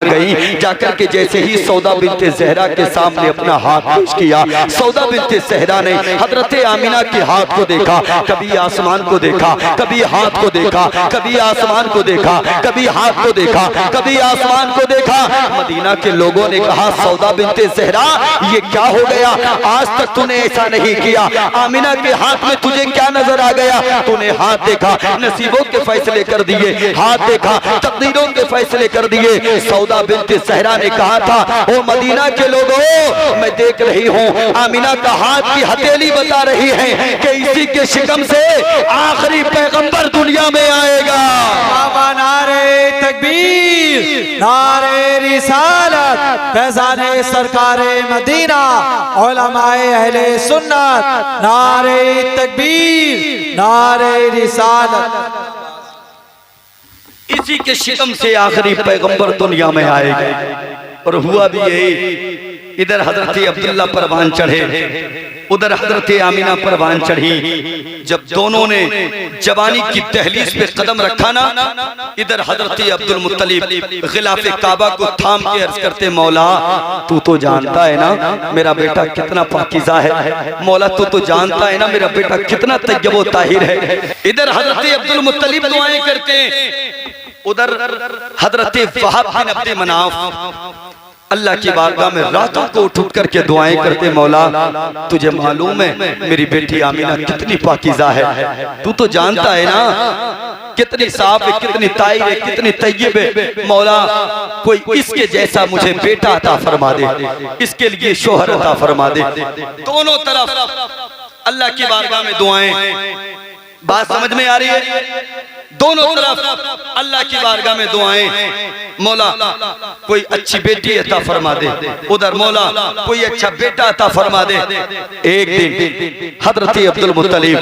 गई, जाकर के जैसे ही सौदा बिनते ज़हरा के सामने अपना हाथ पेश किया, सौदा बिनते ज़हरा ने हजरत आमिना के हाथ को देखा, कभी आसमान को देखा, कभी हाथ को देखा, कभी आसमान को देखा, कभी हाथ को देखा, कभी आसमान को देखा। मदीना के लोगों ने कहा, सौदा बिनते ज़हरा ये क्या हो गया, आज तक तूने ऐसा नहीं किया, आमिना के हाथ में तुझे क्या नजर आ गया? तूने हाथ देखा, नसीबों के फैसले कर दिए, हाथ देखा, तकदीरों के फैसले कर दिए। सौदा बिनते ज़हरा ने कहा था, ओ मदीना के लोगों, मैं देख रही हूँ आमिना का हाथ की हथेली बता रही है कि इसी के शिकम से आखिरी पैगंबर दुनिया में आएगा। नारे तकबीर, नारे रिसालत, फैज़ाने सरकारे मदीना, उलमाए अहले सुन्नत, नारे तकबीर, नारे रिसालत। इसी के शिकम से आखिरी पैगंबर दुनिया में आएगा। और हुआ भी यही, इधर हजरत अब्दुल्ला परवान चढ़े, उधर हजरत आमिना परवान चढ़ी। जब दोनों ने जवानी की दहलीज पे कदम रखा ना, इधर हजरत अब्दुल मुत्तलिब गिलाफे काबा को थाम के अर्ज करते, मौला तू तो जानता है ना मेरा बेटा कितना पाकीज़ा है, मौला तू तो जानता है ना मेरा बेटा कितना तय्यब व ताहिर है। इधर हजरत अब्दुल मुत्तलिब दुआएं करते, उधर हजरत वहाब बिन अब्द मनाफ अल्लाह की बारगाह में रातों को उठ उठ करके दुआएं करते, मौला तुझे मालूम है मेरी बेटी आमिना कितनी पाकीज़ा है, तू तो जानता है ना कितनी साफ है, कितनी ताहिर है, कितनी तय्यब है, मौला कोई इसके जैसा मुझे बेटा अता फरमा दे, इसके लिए शोहर अता फरमा दे। दोनों तरफ अल्लाह की बारगाह में दुआएं। बात समझ में आ रही है? दोनों तरफ अल्लाह की बारगाह में दुआएं, मौला कोई अच्छी बेटी अता फरमा दे, उधर मौला कोई अच्छा बेटा अता फरमा दे। एक दिन हजरत अब्दुल मुत्तलिब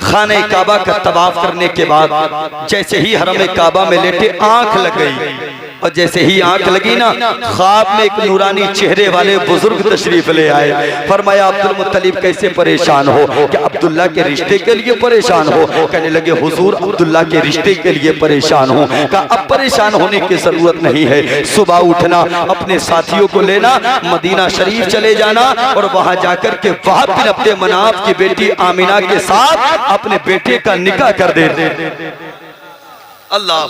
खाने काबा का तवाफ करने के बाद जैसे ही हरम काबा में लेटे आंख लग गई, और जैसे ही आंख लगी ना, ख्वाब में एक नूरानी चेहरे वाले बुजुर्ग तशरीफ ले आए। फरमाया, अब्दुल मुत्तलिब कैसे परेशान हो? क्या अब्दुल्ला के रिश्ते के लिए परेशान हो? कहने लगे, हुजूर अब्दुल्ला के रिश्ते के लिए परेशान हो। कहा, अब परेशान होने की जरूरत नहीं है, सुबह उठना, अपने साथियों को लेना, मदीना शरीफ चले जाना और वहां जाकर के वहाब बिन अब्द मनाफ की बेटी आमिना के साथ अपने बेटे का निकाह कर दे। अल्लाह,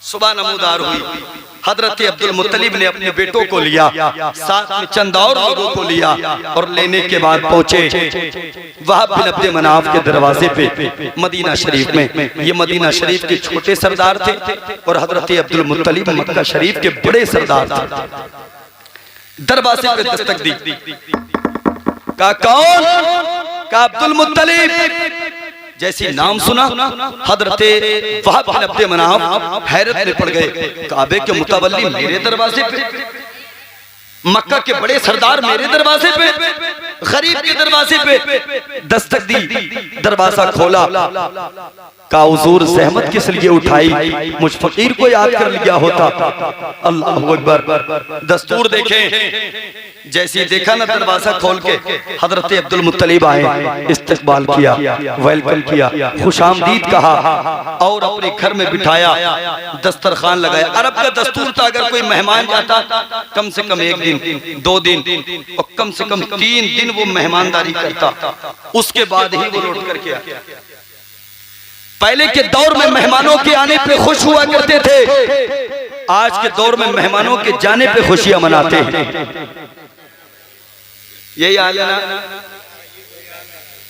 सुबह नमूदार हुई। हजरत अब्दुल मुत्तलिब ने अपने बेटों को लिया, साथ में चंद और लोगों को लिया, और लेने के बाद पहुंचे वहाब बिन अब्द मनाफ के दरवाजे पे मदीना शरीफ में। ये मदीना शरीफ के छोटे सरदार थे और हजरत अब्दुल मुत्तलिब मक्का शरीफ के बड़े सरदार थे। दरवाजे पे दस्तक दी, कहा कौन? कहा अब्दुल मुत्तलिब। जैसी नाम सुना हजरत वहाब बिन अब्द मनाफ हैरत में पड़ गए। काबे के मुतवल्ली मेरे दरवाजे पे, मक्का के बड़े सरदार मेरे दरवाजे पे, गरीब के दरवाजे पे दस्तक दी। दरवाजा खोला, का हुजूर ज़हमत किस लिए उठाई, मुझ फकीर को याद कर लिया होता। अल्लाहु अकबर। दस्तूर देखें, जैसे देखा ना दरवाजा खोल के, हजरत अब्दुल मुत्तलिब आए, इस्तकबाल किया, वेलकम किया, खुशामदीद कहा और अपने घर में बिठाया, दस्तरखान लगाया। अरब का दस्तूर था, अगर कोई मेहमान जाता कम से कम 1 दिन 2 दिन और कम से कम 3 दिन वो मेहमानदारी करता, उसके बाद ही वो लौट करके आया। पहले के दौर में मेहमानों के आने पे खुश हुआ करते थे, आज के दौर में मेहमानों के जाने पे खुशियां मनाते हैं। यही हाल है ना?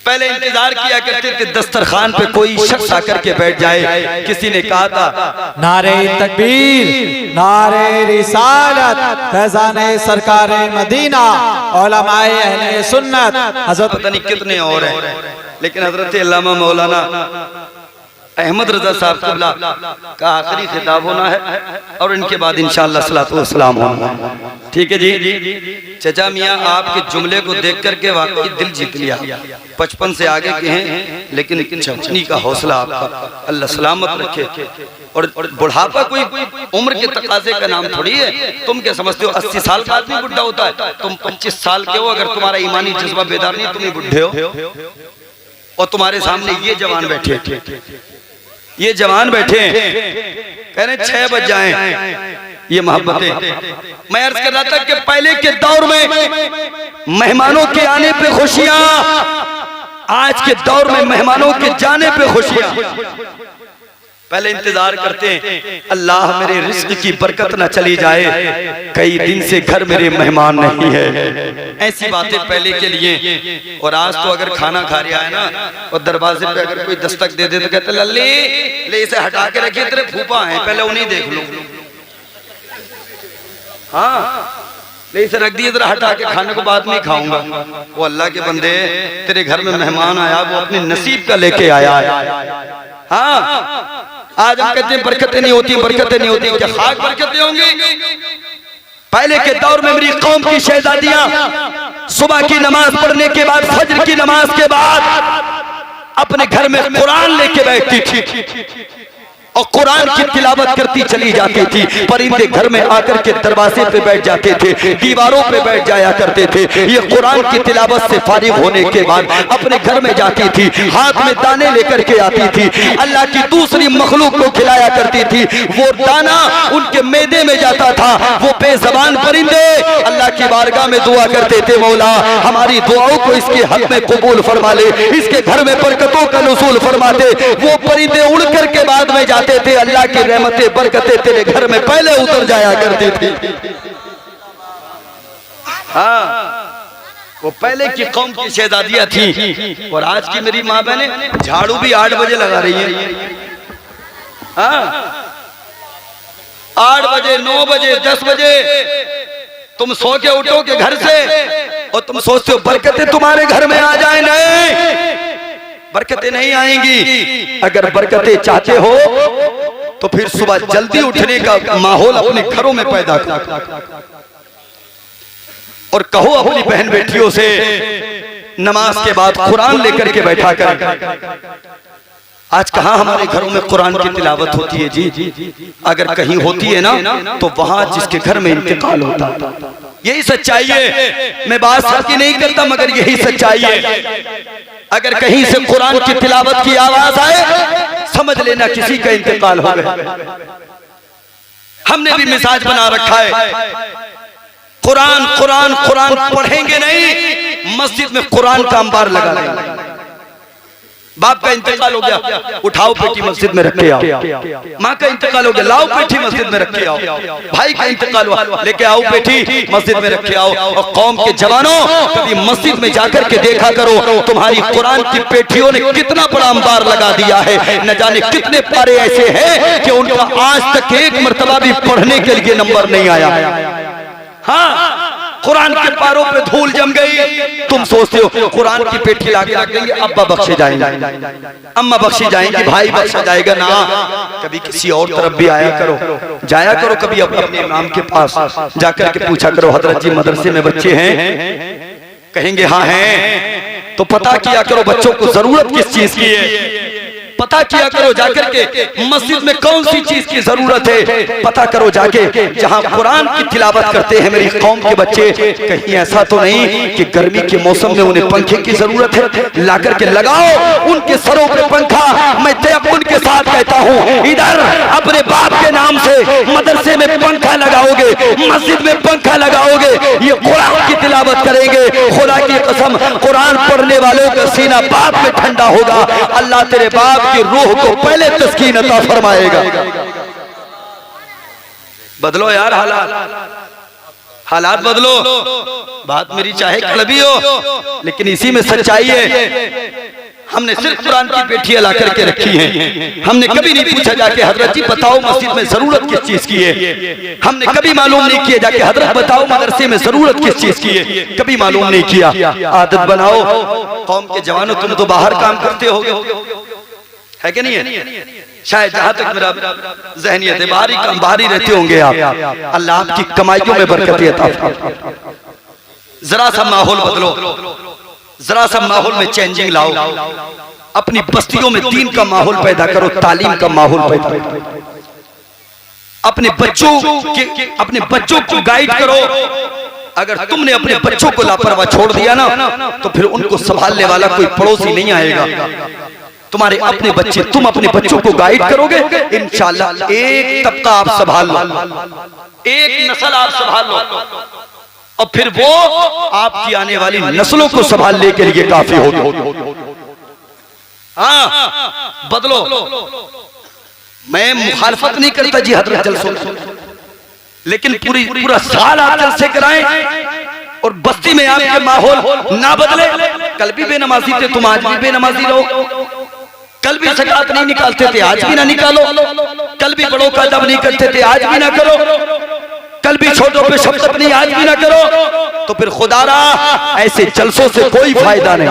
पहले इंतजार किया करते थे दस्तरखान पे कोई शख्स आकर के बैठ जाए। किसी ने कहा था, नारे तकबीर, नारे रिसालत, फैज़ाने सरकारे मदीना, उलमाए अहले सुन्नत। हजरत पता नहीं कितने और हैं, लेकिन हजरत अल्लामा मौलाना अहमद रजा साहब का आखिरी खिताब होना है और इनके बाद इंशाअल्लाह सलातो व सलाम होना। ठीक है जी। चचा मियाँ आपके जुमले को देख करके वाकई दिल जीत लिया। 55 से आगे के हैं, लेकिन चमचनी का हौसला आपका अल्लाह सलामत रखे। और बुढ़ापा कोई उम्र के तकाजे का नाम थोड़ी है। तुम क्या समझते हो 80 साल का आदमी बुढ़ा होता है? तुम 25 साल के हो, अगर तुम्हारा ईमानी जज्बा बेदार नहीं, तुम ही बुढ़े हो। और तुम्हारे सामने ये जवान बैठे, ये जवान बैठे हैं, कह रहे 6 बज जाएं, ये मोहब्बतें। मैं अर्ज कर रहा था कि पहले के दौर में मेहमानों के आने पे खुशियां, आज के दौर में मेहमानों के जाने पे खुशियां। पहले इंतजार करते हैं अल्लाह मेरे रिस्क की बरकत ना चली जाए, कई दिन से घर मेरे मेहमान नहीं है। ऐसी बातें पहले के लिए। और आज तो अगर खाना खा रहा है ना और दरवाजे पे अगर कोई दस्तक दे दे तो कहते लल्ली ले इसे हटा के रखिए, तेरे फूफा हैं पहले उन्हीं देख लो। हाँ ले इसे रख दिए, जरा हटा के खाने को बाद में खाऊंगा। वो अल्लाह के बंदे तेरे घर में मेहमान आया, वो अपने नसीब का लेके आया है। हाँ आज हम कहते हैं बरकतें नहीं होती, बरकतें नहीं होती, क्या खाक बरकतें होंगी? पहले के दौर में मेरी कौम की शहजादियां सुबह की नमाज पढ़ने के बाद, फजर की नमाज के बाद अपने घर में कुरान लेके बैठती थी और कुरान की तिलावत करती चली जाती थी। परिंदे घर में आकर के दरवाजे पे बैठ जाते थे, दीवारों पे बैठ जाया करते थे। ये कुरान की तिलावत से फारिग होने के बाद अपने घर में जाती थी, हाथ में दाने लेकर के आती थी, अल्लाह की दूसरी मखलूक को खिलाया करती थी। वो दाना उनके मैदे में जाता था। वो बेज़बान परिंदे अल्लाह की बारगाह में दुआ करते थे, मौला हमारी दुआओं को इसके हक में कबूल फरमा ले, इसके घर में बरकतों का नुज़ूल फरमा दे। वो परिंदे उड़ कर के बाद में जाते थे, अल्लाह की रहमतें बरकतें तेरे घर में पहले उतर जाया करती थी। हाँ वो पहले की कौम की शहजादियां थी। और आज की मेरी माँ बहने झाड़ू भी 8 बजे लगा रही है। हाँ 8 बजे 9 बजे 10 बजे तुम सो के उठोगे घर से और तुम सोचते हो बरकतें तुम्हारे घर में आ जाए। नहीं, बरकतें नहीं आएंगी। अगर बरकतें चाहते हो तो फिर सुबह जल्दी उठने का माहौल अपने घरों में पैदा करो और कहो अपनी बहन बेटियों से नमाज के बाद कुरान लेकर के बैठा कर। आज कहाँ हमारे घरों में कुरान की तिलावत होती है जी? अगर कहीं होती है ना तो वहां जिसके घर में इंतकाल होता है। यही सच्चाई है। मैं बात सबकी नहीं करता मगर यही सच्चाई है। अगर कहीं से कुरान की तिलावत की आवाज आए समझ लेना किसी का इंतकाल हो गया। हमने भी मिजाज बना रखा है, कुरान कुरान कुरान पढ़ेंगे नहीं, मस्जिद में कुरान का अंबार लगा लेंगे। बाप का इंतकाल हो गया, उठाओ पेटी मस्जिद में रख के आओ। माँ का इंतकाल हो गया, लाओ पेटी मस्जिद में रख के आओ। भाई का इंतकाल हुआ, लेके आओ पेटी मस्जिद में रख के आओ। और कौम के जवानों कभी मस्जिद में जाकर के देखा करो तुम्हारी कुरान की पेटियों ने कितना बड़ा अंबार लगा दिया है। न जाने कितने पारे ऐसे हैं कि उनका आज तक एक मर्तबा भी पढ़ने के लिए नंबर नहीं आया। हाँ कुरान के पारों पे धूल जम गई। तुम सोचते हो कुरान की पेटी लाके रख देंगे, अब्बा बख्शे जाएंगे, अम्मा बख्शी जाएंगी, भाई बख्शा जाएगा ना। कभी किसी और तरफ भी आया करो, जाया करो कभी अपने इमाम के पास जाकर के पूछा करो, हजरत जी मदरसे में बच्चे हैं? कहेंगे हाँ हैं। तो पता किया करो बच्चों को जरूरत किस चीज की है, पता किया करो जाकर के मस्जिद में कौन सी चीज की जरूरत है, पता करो जाके जहां कुरान की तिलावत करते हैं मेरी कौम के बच्चे। कहीं ऐसा तो नहीं कि गर्मी के मौसम में उन्हें पंखे की जरूरत है, ला करके लगाओ उनके सरों पे पंखा। मैं तयक्कुन के साथ कहता हूँ, इधर अपने बाप के नाम से मदरसे में पंखा लगाओगे, मस्जिद में पंखा लगाओगे, ये कुरान की तिलावत करेंगे, खुदा की कसम कुरान पढ़ने वालों का सीना बाप में ठंडा होगा। अल्लाह तेरे बाप की रूह को पहले तस्कीन अता फरमाएगा। बदलो यार हालात बदलो। बात मेरी चाहे कड़वी हो लेकिन इसी में सच्चाई है। हमने सिर्फ कुरान की पेटियां ला करके रखी हैं। हमने कभी नहीं पूछा जाके हजरत जी बताओ मस्जिद में जरूरत किस चीज की है। हमने कभी मालूम नहीं किया जाके हजरत बताओ मदरसे में जरूरत किस चीज की है, कभी मालूम नहीं किया। आदत बनाओ। कौम के जवानों तुम तो बाहर काम करते हो है कि नहीं है? शायद जहां तक मेरा ज़हनियत है बाहरी रहते होंगे आप। अल्लाह आपकी कमाइयों में बरकत अता फरमाए। जरा सा माहौल बदलो, जरा सा माहौल में चेंजिंग लाओ। अपनी बस्तियों में दीन का माहौल पैदा करो, तालीम का माहौल पैदा करो। अपने बच्चों को गाइड करो। अगर तुमने अपने बच्चों को लापरवाह छोड़ दिया ना तो फिर उनको संभालने वाला कोई पड़ोसी नहीं आएगा। तुम्हारे अपने बच्चे, तुम अपने बच्चों को गाइड करोगे, इंशाअल्लाह एक तबका आप संभाल लो, एक नस्ल आप संभाल लो, और फिर वो आपकी आने वाली नस्लों को संभालने के लिए काफी होगी। हाँ, बदलो। मैं मुखालफत नहीं करता जी हजरत जलसों, लेकिन पूरा साल आप जलसे कराएं और बस्ती में आपके माहौल ना बदले। कल भी बेनमाजी थे तुम, आज भी बेनमाजी रहो। कल भी ज़कात नहीं निकालते थे, आज भी ना निकालो। कल भी बड़ों का अदब नहीं करते थे, आज भी ना करो। कल भी छोटों पे शफकत नहीं, आज भी ना करो। तो फिर खुदारा ऐसे जलसों से कोई फायदा नहीं,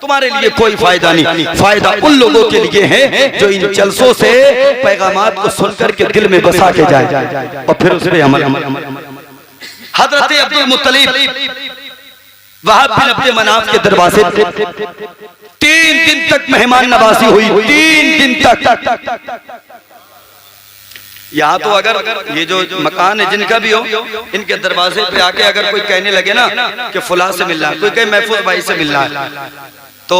तुम्हारे लिए कोई फायदा नहीं। फायदा उन लोगों के लिए है जो इन जलसों से पैगामात को सुनकर के दिल में बसा के जाए और फिर उस पे अमल। हजरत अब्दुल मुत्तलिब वहाब बिन अब्द मनाफ के दरवाजे 3 दिन तक मेहमान नवाजी हुई, 3 दिन तक। यहाँ तो अगर ये जो मकान है जिनका भी हो, इनके दरवाजे पे आके अगर कोई कहने लगे ना कि फुला से मिलना है, कोई कहे महफूज भाई से मिलना है, तो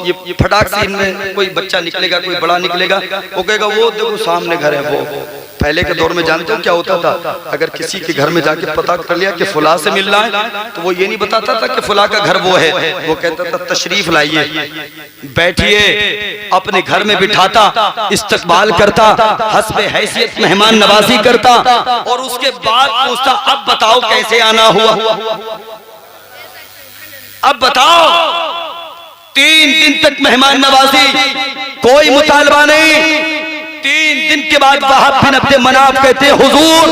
ये फटाक से इनमें कोई बच्चा निकलेगा, कोई बड़ा निकलेगा, वो कहेगा वो देखो सामने घर है। वो पहले के दौर में जानते हो क्या होता था, अगर किसी के घर में जाके पता कर लिया कि फुला से मिलना है, तो वो ये नहीं बताता था कि फुला का घर वो है, वो कहता था तशरीफ लाइए, बैठिए, अपने घर में बिठाता, इस्तकबाल करता, हस्बे हैसियत मेहमान नवाजी करता, और उसके बाद पूछता अब बताओ कैसे आना हुआ, अब बताओ। 3 दिन तक मेहमान नवाजी, कोई मुतालबा नहीं। 3 दिन के बाद वहाब बिन अब्द मनाफ कहते हुजूर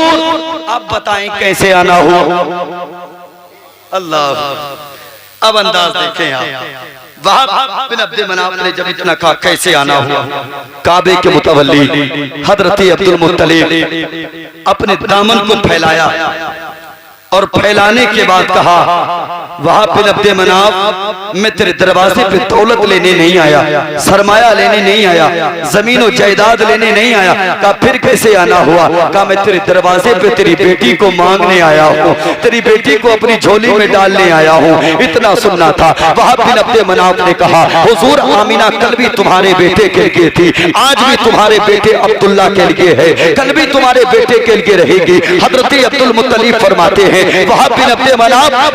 अब बताएं कैसे आना हुआ। अल्लाह, अब अंदाज देखें आप। वहाब बिन अब्द मनाफ ने जब इतना कहा कैसे आना हुआ, काबे के मुतवल्ली हजरत अब्दुल मुत्तलिब अपने दामन को फैलाया और फैलाने के बाद कहा वहाब बिन अब्द मनाफ मैं तेरे दरवाजे पे दौलत लेने नहीं आया, सरमाया लेने नहीं आया, जमीन और जायदाद लेने नहीं आया। कहा फिर कैसे आना हुआ? कहा मैं तेरे दरवाजे पे तेरी बेटी को मांगने आया हूँ, तेरी बेटी को अपनी झोली में डालने आया हूँ। इतना सुनना था। वहाब बिन अब्द मनाफ ने कहा हुजूर आमीना कल भी तुम्हारे बेटे के लिए थी, आज भी तुम्हारे बेटे अब्दुल्ला के लिए है, कल भी तुम्हारे बेटे के लिए रहेगी। हजरत अब्दुल मुत्तलिब फरमाते हैं वहाब बिन अब्द मनाफ